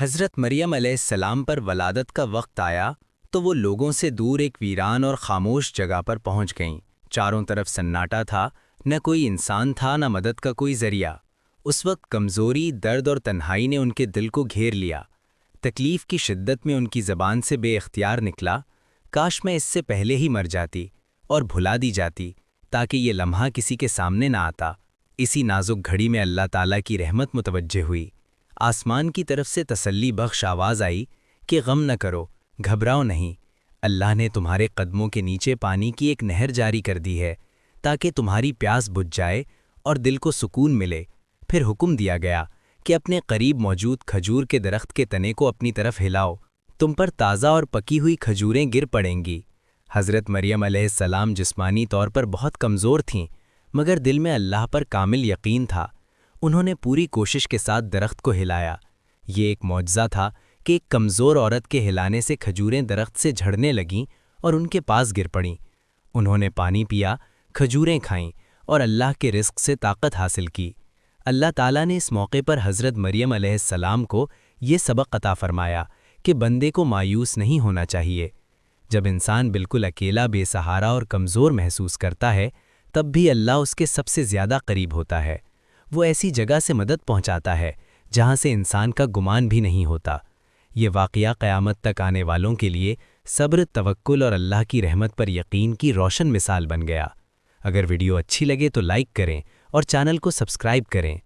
حضرت مریم علیہ السلام پر ولادت کا وقت آیا تو وہ لوگوں سے دور ایک ویران اور خاموش جگہ پر پہنچ گئیں۔ چاروں طرف سناٹا تھا، نہ کوئی انسان تھا، نہ مدد کا کوئی ذریعہ۔ اس وقت کمزوری، درد اور تنہائی نے ان کے دل کو گھیر لیا۔ تکلیف کی شدت میں ان کی زبان سے بے اختیار نکلا، کاش میں اس سے پہلے ہی مر جاتی اور بھلا دی جاتی تاکہ یہ لمحہ کسی کے سامنے نہ آتا۔ اسی نازک گھڑی میں اللہ تعالیٰ کی رحمت متوجہ ہوئی۔ آسمان کی طرف سے تسلی بخش آواز آئی کہ غم نہ کرو، گھبراؤ نہیں، اللہ نے تمہارے قدموں کے نیچے پانی کی ایک نہر جاری کر دی ہے تاکہ تمہاری پیاس بجھ جائے اور دل کو سکون ملے۔ پھر حکم دیا گیا کہ اپنے قریب موجود کھجور کے درخت کے تنے کو اپنی طرف ہلاؤ، تم پر تازہ اور پکی ہوئی کھجوریں گر پڑیں گی۔ حضرت مریم علیہ السلام جسمانی طور پر بہت کمزور تھیں، مگر دل میں اللہ پر کامل یقین تھا۔ انہوں نے پوری کوشش کے ساتھ درخت کو ہلایا۔ یہ ایک معجزہ تھا کہ ایک کمزور عورت کے ہلانے سے کھجوریں درخت سے جھڑنے لگیں اور ان کے پاس گر پڑیں۔ انہوں نے پانی پیا، کھجوریں کھائیں اور اللہ کے رزق سے طاقت حاصل کی۔ اللہ تعالیٰ نے اس موقع پر حضرت مریم علیہ السلام کو یہ سبق عطا فرمایا کہ بندے کو مایوس نہیں ہونا چاہیے۔ جب انسان بالکل اکیلا، بے سہارا اور کمزور محسوس کرتا ہے، تب بھی اللہ اس کے سب سے زیادہ قریب ہوتا ہے۔ وہ ایسی جگہ سے مدد پہنچاتا ہے جہاں سے انسان کا گمان بھی نہیں ہوتا۔ یہ واقعہ قیامت تک آنے والوں کے لیے صبر، توکل اور اللہ کی رحمت پر یقین کی روشن مثال بن گیا۔ اگر ویڈیو اچھی لگے تو لائک کریں اور چینل کو سبسکرائب کریں۔